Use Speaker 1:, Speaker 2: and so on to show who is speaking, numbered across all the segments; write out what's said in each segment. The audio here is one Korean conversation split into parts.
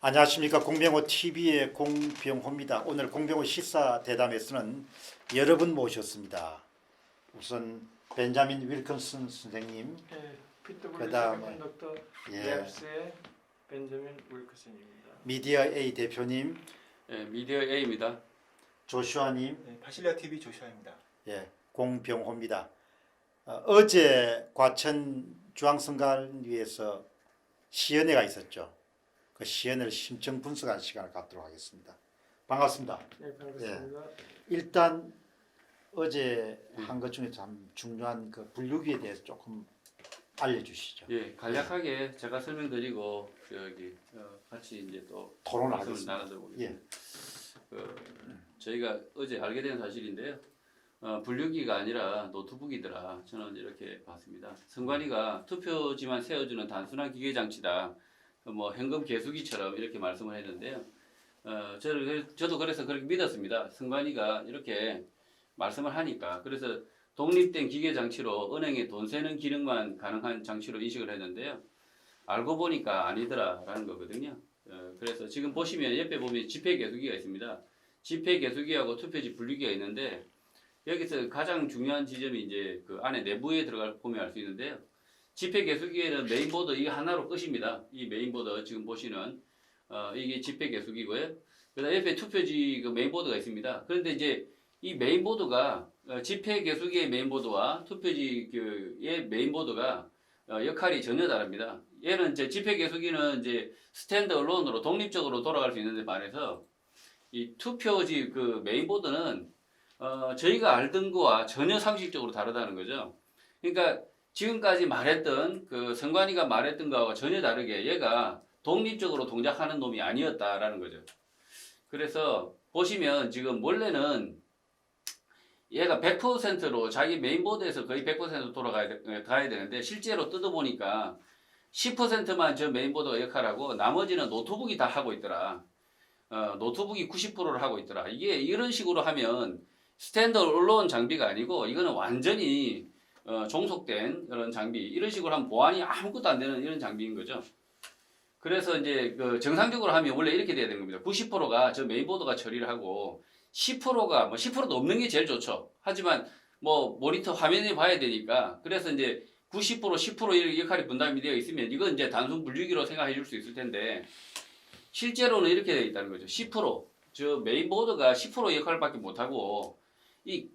Speaker 1: 안녕하십니까. 공병호 TV의 공병호입니다. 오늘 공병호 시사 대담에서는 여러 분 모셨습니다. 우선 벤자민 윌컨슨 선생님,
Speaker 2: 네, PW
Speaker 1: 그다음에
Speaker 2: 세미컨덕터
Speaker 1: 예,
Speaker 2: 랩스의 벤저민 윌커슨입니다.
Speaker 1: 미디어 A 대표님,
Speaker 3: 예, 미디어 A입니다.
Speaker 1: 조슈아님,
Speaker 4: 네, 파실리아 TV 조슈아입니다.
Speaker 1: 예, 공병호입니다. 어제 과천 중앙선관위에서 시연회가 있었죠. 그 시연을 심층 분석하는 시간을 갖도록 하겠습니다. 반갑습니다.
Speaker 2: 네, 반갑습니다.
Speaker 1: 일단 어제 한 것 중에 참 중요한 그 분류기에 대해서 조금 알려주시죠.
Speaker 3: 예, 간략하게 제가 설명드리고 같이 이제 또
Speaker 1: 토론을
Speaker 3: 말씀을
Speaker 1: 하겠습니다.
Speaker 3: 나누도록
Speaker 1: 예.
Speaker 3: 하겠습니다. 저희가 어제 알게 된 사실인데요. 분류기가 아니라 노트북이더라. 저는 이렇게 봤습니다. 선관위가 투표지만 세워주는 단순한 기계 장치다. 뭐 현금 개수기처럼 이렇게 말씀을 했는데요. 저도 그래서 그렇게 믿었습니다. 선관위가 이렇게 말씀을 하니까. 그래서 독립된 기계 장치로 은행에 돈 세는 기능만 가능한 장치로 인식을 했는데요. 알고 보니까 아니더라라는 거거든요. 그래서 지금 보시면 옆에 보면 지폐 개수기가 있습니다. 지폐 개수기하고 투표지 분류기가 있는데 여기서 가장 중요한 지점이 이제 그 안에 내부에 들어가 보면 알 수 있는데요. 지폐 개수기에는 메인보드 이게 하나로 끝입니다. 이 메인보드 지금 보시는 이게 지폐 개수기고요. 그다음 옆에 투표지 그 메인보드가 있습니다. 그런데 이제 이 메인보드가 지폐 개수기의 메인보드와 투표지의 메인보드가 역할이 전혀 다릅니다. 얘는 이제 지폐 개수기는 이제 스탠드 얼론으로 독립적으로 돌아갈 수 있는데 반해서 이 투표지 그 메인보드는 저희가 알던 거와 전혀 상식적으로 다르다는 거죠. 그러니까 지금까지 말했던 그 선관위가 말했던 거와 전혀 다르게 얘가 독립적으로 동작하는 놈이 아니었다라는 거죠. 그래서 보시면 지금 원래는 얘가 100%로 자기 메인보드에서 거의 100% 가야 되는데 실제로 뜯어보니까 10%만 저 메인보드가 역할하고 나머지는 노트북이 다 하고 있더라. 노트북이 90%를 하고 있더라. 이게 이런 식으로 하면 스탠드 얼론 장비가 아니고 이거는 완전히 종속된 그런 장비, 이런 식으로 하면 보안이 아무것도 안 되는 이런 장비인 거죠. 그래서 이제 그 정상적으로 하면 원래 이렇게 돼야 되는 겁니다. 90%가 저 메인보드가 처리를 하고 10%가 뭐 10%도 없는 게 제일 좋죠. 하지만 뭐 모니터 화면에 봐야 되니까 그래서 이제 90% 10% 이렇게 역할이 분담이 되어 있으면 이건 이제 단순 분류기로 생각해 줄 수 있을 텐데 실제로는 이렇게 되어 있다는 거죠. 10%저 메인보드가 10% 역할밖에 못 하고 이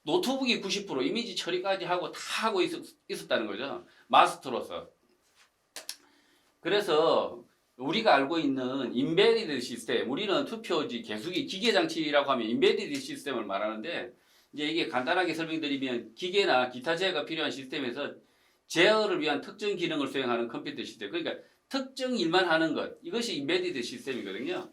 Speaker 3: 노트북이 90% 이미지 처리까지 하고 다 하고 있었다는 거죠. 마스터로서. 그래서 우리가 알고 있는 인베디드 시스템, 우리는 투표지, 개수기, 기계 장치라고 하면 인베디드 시스템을 말하는데 이제 이게 간단하게 설명드리면 기계나 기타 제어가 필요한 시스템에서 제어를 위한 특정 기능을 수행하는 컴퓨터 시스템. 그러니까 특정 일만 하는 것. 이것이 인베디드 시스템이거든요.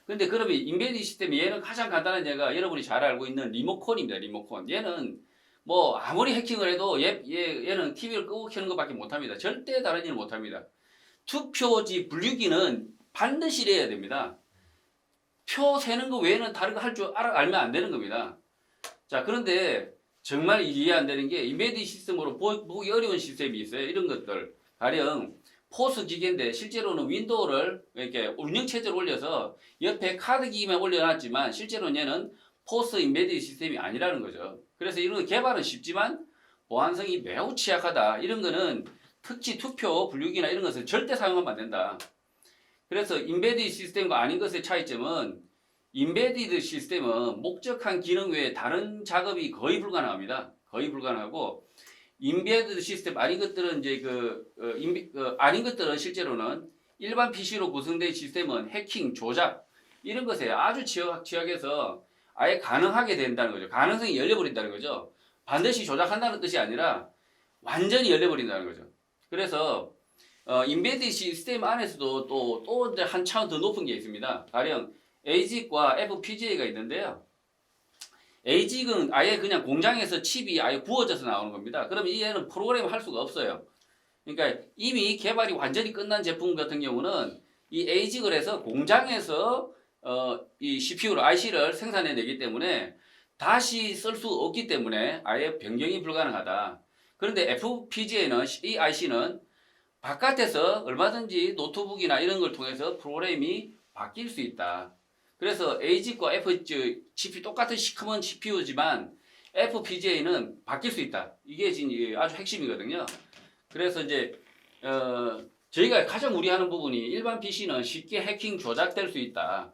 Speaker 3: 근데 그러면 인베디드 시스템이 얘는 가장 간단한 예가 여러분이 잘 알고 있는 리모컨입니다. 리모컨. 얘는 뭐 아무리 해킹을 해도 얘는 TV를 끄고 켜는 것밖에 못합니다. 절대 다른 일을 못합니다. 투표지 분류기는 반드시 이래야 됩니다. 표 세는 거 외에는 다른 거 할 줄 알면 안 되는 겁니다. 자, 그런데 정말 이해 안 되는 게 인베디드 시스템으로 보기 어려운 시스템이 있어요. 이런 것들. 가령 포스 기계인데 실제로는 윈도우를 이렇게 운영체제를 올려서 옆에 카드 기기만 올려놨지만 실제로는 얘는 포스 인베디드 시스템이 아니라는 거죠. 그래서 이런 거 개발은 쉽지만 보안성이 매우 취약하다. 이런 거는 특히 투표, 분류기나 이런 것을 절대 사용하면 안 된다. 그래서 인베디드 시스템과 아닌 것의 차이점은 인베디드 시스템은 목적한 기능 외에 다른 작업이 거의 불가능합니다. 거의 불가능하고 인베디드 시스템 아닌 것들은 이제 아닌 것들은 실제로는 일반 PC로 구성된 시스템은 해킹, 조작 이런 것에 아주 취약해서 아예 가능하게 된다는 거죠. 가능성이 열려버린다는 거죠. 반드시 조작한다는 뜻이 아니라 완전히 열려버린다는 거죠. 그래서 인베디드 시스템 안에서도 또 한 차원 더 높은 게 있습니다. 가령 ASIC과 FPGA가 있는데요. ASIC은 아예 그냥 공장에서 칩이 아예 구워져서 나오는 겁니다. 그러면 얘는 프로그램을 할 수가 없어요. 그러니까 이미 개발이 완전히 끝난 제품 같은 경우는 이 ASIC을 해서 공장에서 이 CPU를 IC를 생산해내기 때문에 다시 쓸 수 없기 때문에 아예 변경이 불가능하다. 그런데 FPGA는 이 IC는 바깥에서 얼마든지 노트북이나 이런 걸 통해서 프로그램이 바뀔 수 있다. 그래서 AG과 FGP 똑같은 시커먼 CPU지만 FPGA는 바뀔 수 있다. 이게 지금 아주 핵심이거든요. 그래서 이제 저희가 가장 우려하는 부분이 일반 PC는 쉽게 해킹 조작될 수 있다.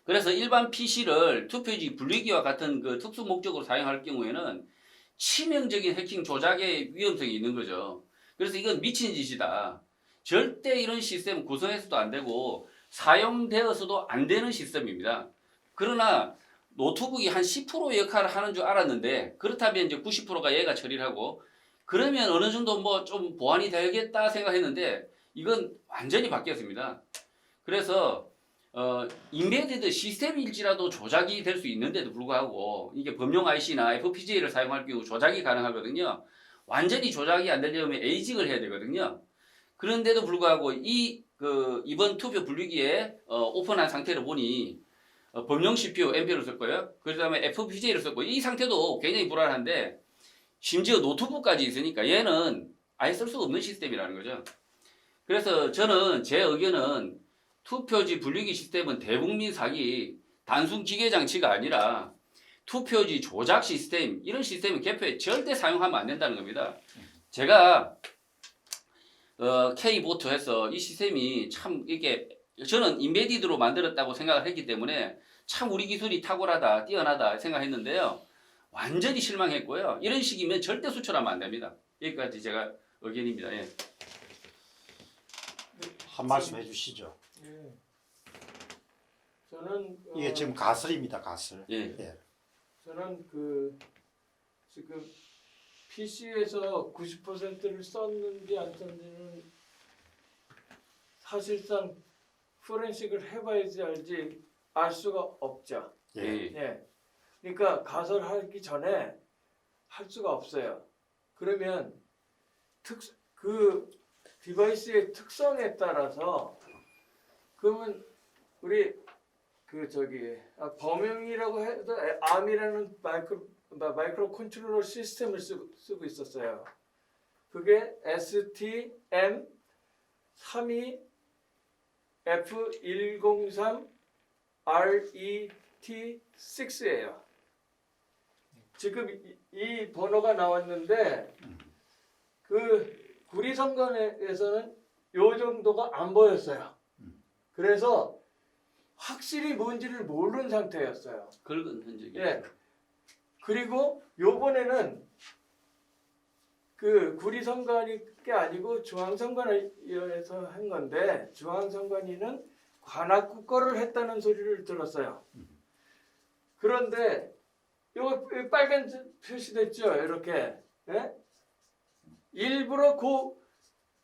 Speaker 3: 그래서 일반 PC를 투표지 분리기와 같은 그 특수 목적으로 사용할 경우에는 치명적인 해킹 조작의 위험성이 있는 거죠. 그래서 이건 미친 짓이다. 절대 이런 시스템 구성해서도 안 되고 사용되어서도 안 되는 시스템입니다. 그러나 노트북이 한 10% 역할을 하는 줄 알았는데 그렇다면 이제 90%가 얘가 처리를 하고 그러면 어느 정도 뭐 좀 보완이 되겠다 생각했는데 이건 완전히 바뀌었습니다. 그래서 인베디드 시스템일지라도 조작이 될 수 있는데도 불구하고 이게 범용 IC나 FPGA를 사용할 경우 조작이 가능하거든요. 완전히 조작이 안 되려면 에이징을 해야 되거든요. 그런데도 불구하고 이번 투표 분류기에 오픈한 상태로 보니 범용 CPU MP를 썼고요. 그 다음에 FPGA를 썼고 이 상태도 굉장히 불안한데 심지어 노트북까지 있으니까 얘는 아예 쓸 수 없는 시스템이라는 거죠. 그래서 저는 제 의견은 투표지 분류기 시스템은 대국민 사기 단순 기계 장치가 아니라 투표지 조작 시스템 이런 시스템은 개표에 절대 사용하면 안 된다는 겁니다. 제가 K보트 해서 이 시스템이 참 이게 저는 인베디드로 만들었다고 생각을 했기 때문에 참 우리 기술이 탁월하다 뛰어나다 생각했는데요. 완전히 실망했고요. 이런 식이면 절대 수출하면 안 됩니다. 여기까지 제가 의견입니다. 예.
Speaker 1: 한 말씀 해주시죠.
Speaker 2: 예. 저는
Speaker 1: 이게 지금 가설입니다. 가설.
Speaker 3: 예.
Speaker 1: 예.
Speaker 2: 저는 지금 PC에서 90%를 썼는지 안 썼는지는 사실상 포렌식을 해봐야지 알지 알 수가 없죠.
Speaker 1: 예.
Speaker 2: 예. 그러니까 가설하기 전에 할 수가 없어요. 그러면 그 디바이스의 특성에 따라서 그러면 우리 범용이라고 해도 ARM이라는 마이크로 컨트롤러 시스템을 쓰고 있었어요. 그게 STM32F103RET6예요. 지금 이 번호가 나왔는데 그 구리선관에서는 요 정도가 안 보였어요. 그래서 확실히 뭔지를 모르는 상태였어요.
Speaker 3: 긁은 흔적이.
Speaker 2: 예. 그리고 요번에는 그 구리선관이 게 아니고 중앙선관위에서 한 건데 중앙선관위는 관악구 거를 했다는 소리를 들었어요. 그런데 요거 빨간 표시됐죠? 이렇게. 예? 일부러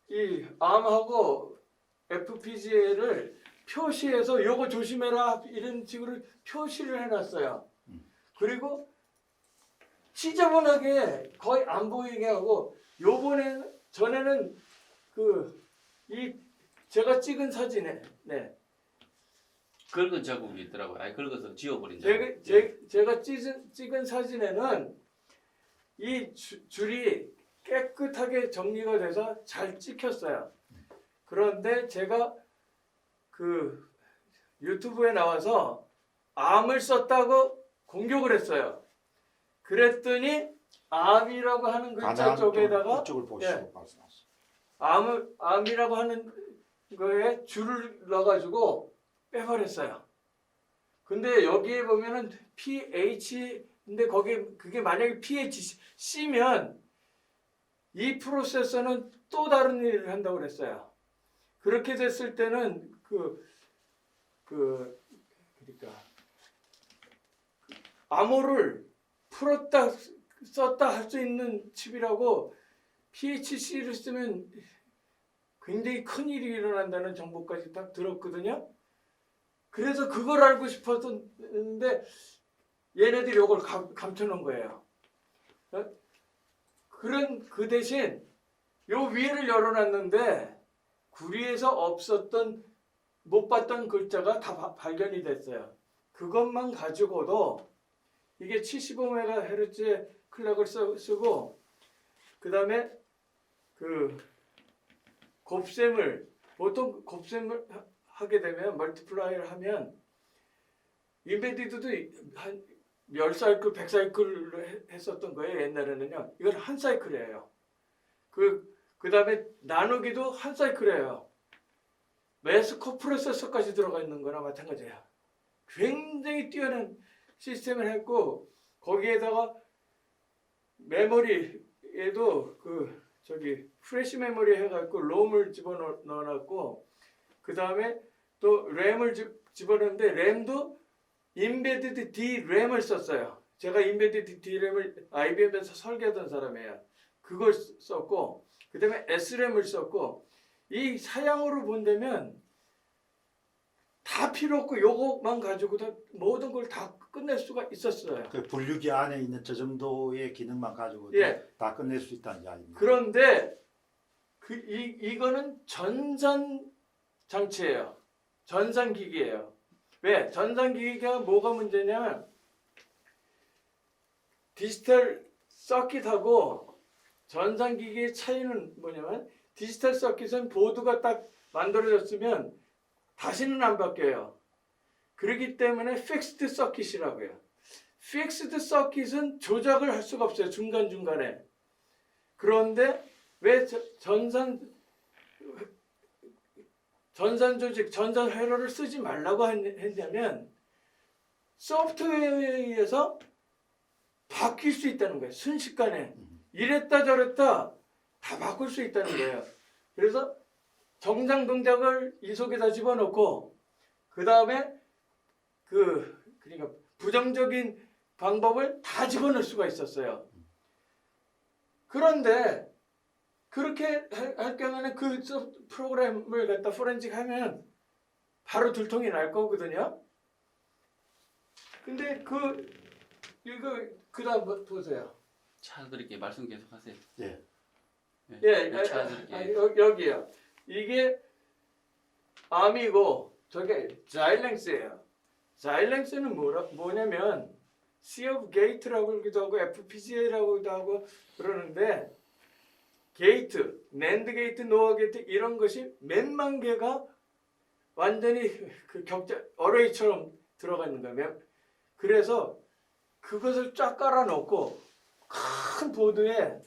Speaker 2: 이 암하고 FPGA를 표시해서 요거 조심해라 이런 식으로 표시를 해놨어요. 그리고 지저분하게 거의 안 보이게 하고 전에는 제가 찍은 사진에
Speaker 3: 긁은 자국이 있더라고요. 아예 긁어서 지워버린 자국.
Speaker 2: 제가 찍은 사진에는 이 줄이 깨끗하게 정리가 돼서 잘 찍혔어요. 그런데 제가 그 유튜브에 나와서 암을 썼다고 공격을 했어요. 그랬더니 암이라고 하는 글자 쪽에다가
Speaker 1: 이쪽을 보시고 말씀하세요.
Speaker 2: 암이라고 하는 거에 줄을 넣어가지고 빼버렸어요. 근데 여기에 보면은 PH인데 그게 만약에 PHC면 이 프로세서는 또 다른 일을 한다고 그랬어요. 그렇게 됐을 때는 그러니까 암호를 풀었다 썼다 할 수 있는 칩이라고 PHC를 쓰면 굉장히 큰 일이 일어난다는 정보까지 딱 들었거든요. 그래서 그걸 알고 싶었는데 얘네들이 이걸 감춰놓은 거예요. 그 대신 요 위를 열어놨는데 구리에서 없었던 못 봤던 글자가 다 발견이 됐어요. 그것만 가지고도 이게 75MHz의 클럭을 쓰고 그 다음에 곱셈을 보통 곱셈을 하게 되면 멀티플라이를 하면 인베디드도 한 10사이클, 100사이클로 했었던 거예요. 옛날에는요. 이건 한 사이클이에요. 그 다음에 나누기도 한 사이클이에요. 매스 코프로세서까지 들어가 있는 거나 마찬가지예요. 굉장히 뛰어난 시스템을 했고 거기에다가 메모리에도 프레시 메모리 해갖고 롬을 집어넣어놨고 그 다음에 또 램을 집어넣는데 램도 인베디드 D램을 썼어요. 제가 인베디드 D램을 IBM에서 설계하던 사람이에요. 그걸 썼고 그 다음에 S램을 썼고 이 사양으로 본다면 다 필요 없고 요것만 가지고도 모든 걸 다 끝낼 수가 있었어요.
Speaker 1: 그 분류기 안에 있는 저 정도의 기능만 가지고
Speaker 2: 예.
Speaker 1: 다 끝낼 수 있다는 이야기입니다.
Speaker 2: 그런데 이거는 전산 장치예요. 전산 기기예요. 왜? 전산 기기가 뭐가 문제냐? 디지털 서킷하고 전산 기기의 차이는 뭐냐면 디지털 서킷은 보드가 딱 만들어졌으면 다시는 안 바뀌어요. 그렇기 때문에 픽스드 서킷이라고요. 픽스드 서킷은 조작을 할 수가 없어요. 중간중간에. 그런데 왜 전산 조직, 전산 회로를 쓰지 말라고 했냐면 소프트웨어에 의해서 바뀔 수 있다는 거예요. 순식간에. 이랬다 저랬다 다 바꿀 수 있다는 거예요. 그래서 정상 동작을 이 속에다 집어넣고 그 다음에 그러니까 부정적인 방법을 다 집어넣을 수가 있었어요. 그런데 그렇게 할 경우에는 그 프로그램을 갖다 포렌식 하면 바로 들통이 날 거거든요. 근데 그다음 보세요.
Speaker 3: 찾아드릴게요. 말씀 계속하세요.
Speaker 1: 예.
Speaker 2: 예,
Speaker 3: 찾아드릴게요.
Speaker 2: 여기요. 이게 암이고 저게 자일랭스예요. 자일랭스는 뭐냐면 Sea of Gate라고 하기도 하고 FPGA라고도 하고 그러는데 게이트, 낸드 게이트, 노아 게이트 이런 것이 몇만 개가 완전히 그 어레이처럼 들어가 있는 거예요. 그래서 그것을 쫙 깔아놓고 큰 보드에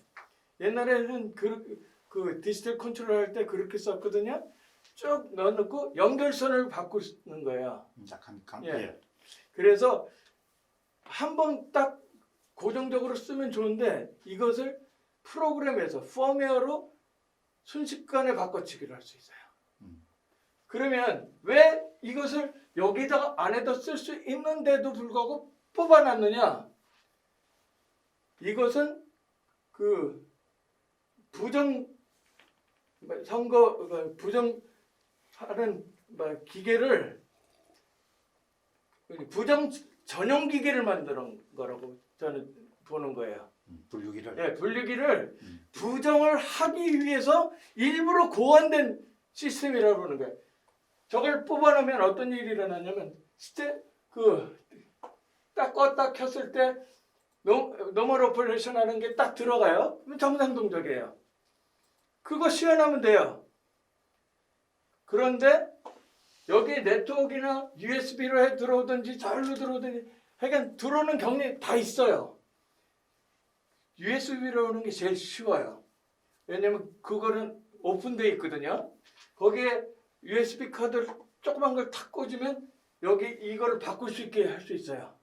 Speaker 2: 옛날에는 그 디지털 컨트롤 할 때 그렇게 썼거든요. 쭉 넣어놓고 연결선을 바꾸는 거예요.
Speaker 1: 약간
Speaker 2: 예. 그래서 한 번 딱 고정적으로 쓰면 좋은데 이것을 프로그램에서 펌웨어로 순식간에 바꿔치기를 할 수 있어요. 그러면 왜 이것을 여기다가 안에다 쓸 수 있는데도 불구하고 뽑아놨느냐? 이것은 그 부정하는 기계를 부정 전용 기계를 만드는 거라고 저는 보는 거예요.
Speaker 1: 분류기를.
Speaker 2: 네, 분류기를 부정을 하기 위해서 일부러 고안된 시스템이라고 그러는 거예요. 저걸 뽑아놓으면 어떤 일이 일어나냐면 딱 껐다 켰을 때 노멀 오퍼레이션 하는 게 딱 들어가요. 그럼 정상 동작이에요. 그거 시연하면 돼요. 그런데 여기 네트워크나 USB로 들어오든지 자율로 들어오든지 하여간 들어오는 경로에 다 있어요. USB로 오는 게 제일 쉬워요. 왜냐면 그거는 오픈되어 있거든요. 거기에 USB 카드를 조그만 걸 탁 꽂으면 여기 이거를 바꿀 수 있게 할 수 있어요.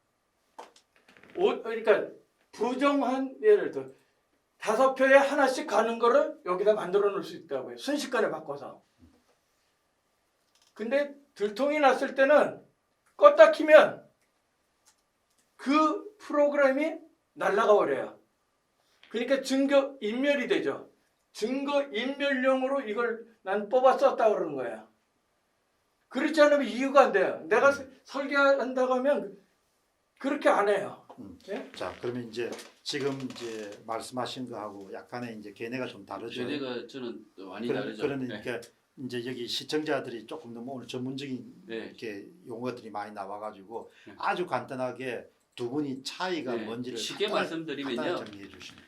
Speaker 2: 그러니까 부정한 예를 들어 5표에 하나씩 가는 거를 여기다 만들어 놓을 수 있다고요. 순식간에 바꿔서. 근데 들통이 났을 때는 껐다 키면 그 프로그램이 날아가 버려요. 그러니까 증거 인멸이 되죠. 증거 인멸용으로 이걸 난 뽑아 썼다 그러는 거예요. 그렇지 않으면 이유가 안 돼요. 내가 설계한다고 하면 그렇게 안 해요. 예?
Speaker 1: 자, 그러면 지금 말씀하신 거하고 약간의 견해가 좀 다르죠.
Speaker 3: 견해가 저는 많이 다르죠.
Speaker 1: 그러니까 이제 여기 시청자들이 조금 너무 오늘 전문적인
Speaker 3: 네.
Speaker 1: 이렇게 용어들이 많이 나와가지고
Speaker 3: 네.
Speaker 1: 아주 간단하게 두 분이 차이가
Speaker 3: 네.
Speaker 1: 뭔지를
Speaker 3: 쉽게
Speaker 1: 간단하게
Speaker 3: 말씀드리면요.
Speaker 1: 정리해 주시면.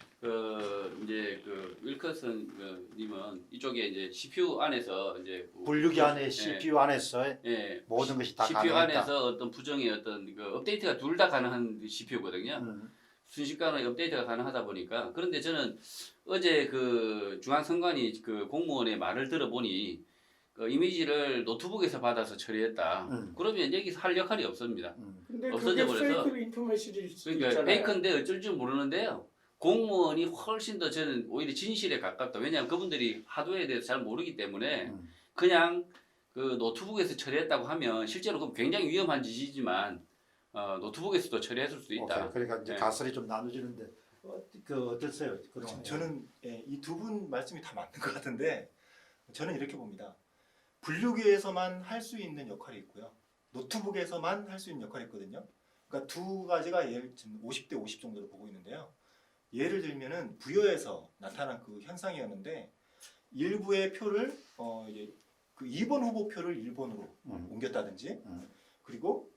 Speaker 3: 이제 그 윌커슨 님은 이쪽에 이제 CPU 안에서 이제
Speaker 1: 분류기 안에
Speaker 3: 예,
Speaker 1: CPU 안에서
Speaker 3: 예,
Speaker 1: 모든 것이 다
Speaker 3: CPU
Speaker 1: 가능했다.
Speaker 3: 안에서 어떤 부정의 어떤 그 업데이트가 둘 다 가능한 CPU거든요. 순식간에 업데이트가 가능하다 보니까. 그런데 저는 어제 그 중앙선관위 그 공무원의 말을 들어보니 그 이미지를 노트북에서 받아서 처리했다. 그러면 여기서 할 역할이 없습니다.
Speaker 2: 근데
Speaker 3: 없어져
Speaker 2: 그게
Speaker 3: 버려서.
Speaker 2: 페이크 인포메이션일 수도
Speaker 3: 그러니까
Speaker 2: 있잖아요.
Speaker 3: 페이크인데 어쩔 줄 모르는데요. 공무원이 훨씬 더 저는 오히려 진실에 가깝다. 왜냐하면 그분들이 하드웨어에 대해서 잘 모르기 때문에 그냥 그 노트북에서 처리했다고 하면 실제로 그럼 굉장히 위험한 짓이지만 노트북에서도 처리했을 수도 있다.
Speaker 1: 오케이. 그러니까 이제
Speaker 3: 네.
Speaker 1: 가설이 좀 나눠지는데 그 어땠어요?
Speaker 4: 저는 이 두 분 말씀이 다 맞는 것 같은데 저는 이렇게 봅니다. 분류기에서만 할 수 있는 역할이 있고요. 노트북에서만 할 수 있는 역할이 있거든요. 그러니까 두 가지가 지금 50대 50 정도로 보고 있는데요. 예를 들면은 부여에서 나타난 그 현상이었는데 일부의 표를 이제 그 2번 후보 표를 1번으로 옮겼다든지 그리고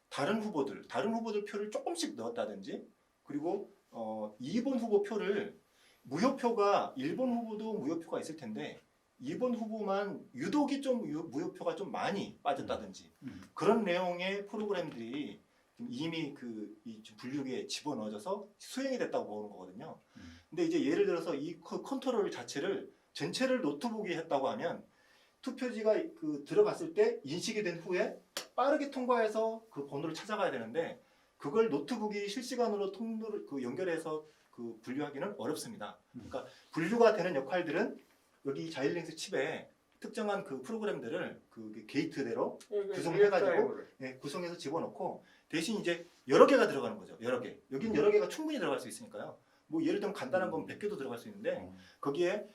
Speaker 4: 다른 후보들 표를 조금씩 넣었다든지 그리고 2번 후보 표를 무효표가 1번 후보도 무효표가 있을 텐데 2번 후보만 유독이 좀 무효표가 좀 많이 빠졌다든지 그런 내용의 프로그램들이 이미 이 분류기에 집어넣어져서 수행이 됐다고 보는 거거든요. 근데 이제 예를 들어서 이 컨트롤 자체를 전체를 노트북이 했다고 하면 투표지가 그 들어갔을 때 인식이 된 후에 빠르게 통과해서 그 번호를 찾아가야 되는데 그걸 노트북이 실시간으로 통로를 연결해서 그 분류하기는 어렵습니다. 그러니까 분류가 되는 역할들은 여기 자일링스 칩에 특정한 그 프로그램들을 그 게이트대로 구성해가지고 구성해서 집어넣고 대신 이제 여러 개가 들어가는 거죠. 여러 개. 여기는 여러 개가 충분히 들어갈 수 있으니까요. 뭐 예를 들면 간단한 건 100개도 들어갈 수 있는데 거기에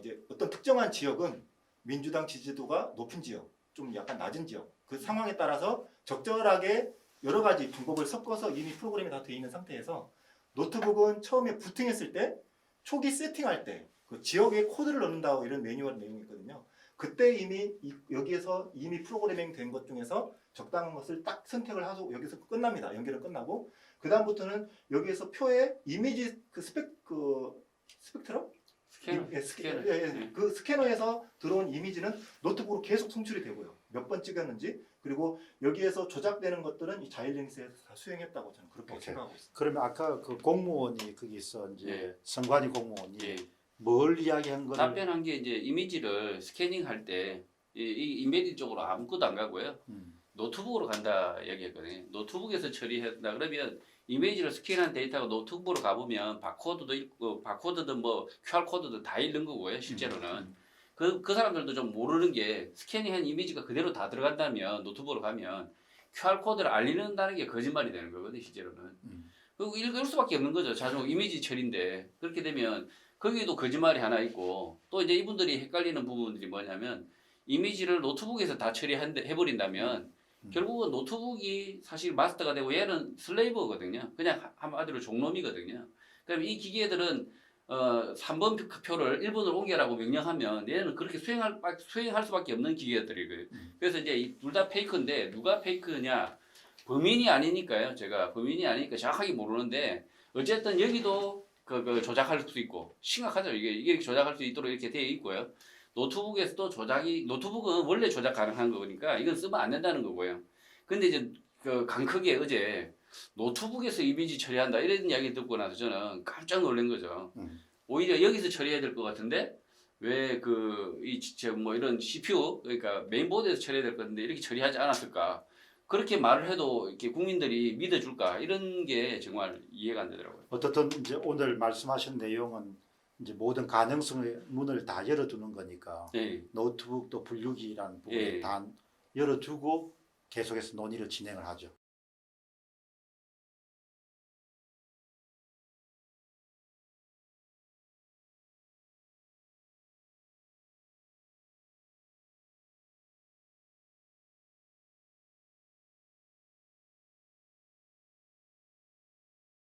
Speaker 4: 이제 어떤 특정한 지역은 민주당 지지도가 높은 지역, 좀 약간 낮은 지역 그 상황에 따라서 적절하게 여러 가지 방법을 섞어서 이미 프로그램이 다 되어 있는 상태에서 노트북은 처음에 부팅했을 때 초기 세팅할 때 그 지역에 코드를 넣는다고 이런 매뉴얼 내용이 있거든요. 그때 이미 여기에서 이미 프로그래밍 된 것 중에서 적당한 것을 딱 선택을 하고 여기서 끝납니다. 연결은 끝나고 그 다음부터는 여기에서 표에 이미지 스펙트럼?
Speaker 3: 스캐너.
Speaker 4: 그 스캐너에서 들어온 이미지는 노트북으로 계속 송출이 되고요. 몇 번 찍었는지 그리고 여기에서 조작되는 것들은 이 자일링스에서 다 수행했다고 저는 그렇게
Speaker 1: 오케이.
Speaker 4: 생각하고 있습니다.
Speaker 1: 그러면 아까 그 공무원이 거기서 이제
Speaker 3: 예.
Speaker 1: 선관위 공무원이
Speaker 3: 예.
Speaker 1: 뭘 이야기한 거를
Speaker 3: 답변한 게 이제 이미지를 스캐닝할 때 이 인베디드 쪽으로 아무것도 안 가고요. 노트북으로 간다 얘기했거든요. 노트북에서 처리한다 그러면 이미지를 스캔한 데이터가 노트북으로 가보면 바코드도 있고 바코드든 뭐 QR 코드든 다 있는 거고요. 실제로는 그 사람들도 좀 모르는 게 스캐닝한 이미지가 그대로 다 들어간다면 노트북으로 가면 QR 코드를 알리는다는 게 거짓말이 되는 거거든요. 실제로는. 그리고 이럴 수밖에 없는 거죠. 자동 이미지 처리인데 그렇게 되면 거기도 거짓말이 하나 있고 또 이제 이분들이 헷갈리는 부분들이 뭐냐면 이미지를 노트북에서 다 처리해버린다면 결국은 노트북이 사실 마스터가 되고 얘는 슬레이브거든요. 그냥 한마디로 종놈이거든요. 그럼 이 기계들은 3번 표를 1번으로 옮겨라고 명령하면 얘는 그렇게 수행할 수밖에 없는 기계들이거든요. 그래서 이제 둘 다 페이크인데 누가 페이크냐 범인이 아니니까요. 제가 범인이 아니니까 정확하게 모르는데 어쨌든 여기도 그 조작할 수 있고 심각하죠. 이게 조작할 수 있도록 이렇게 되어 있고요. 노트북에서도 노트북은 원래 조작 가능한 거니까 이건 쓰면 안 된다는 거고요. 근데 이제 그 강크게 어제 노트북에서 이미지 처리한다 이런 이야기 듣고 나서 저는 깜짝 놀란 거죠. 오히려 여기서 처리해야 될 것 같은데 왜 뭐 이런 CPU 그러니까 메인보드에서 처리해야 될 건데 이렇게 처리하지 않았을까? 그렇게 말을 해도 이렇게 국민들이 믿어줄까? 이런 게 정말 이해가 안 되더라고요.
Speaker 1: 어떻든 이제 오늘 말씀하신 내용은 이제 모든 가능성의 문을 다 열어두는 거니까
Speaker 3: 네.
Speaker 1: 노트북 또 분류기라는 부분을
Speaker 3: 예.
Speaker 1: 다 열어두고 계속해서 논의를 진행을 하죠.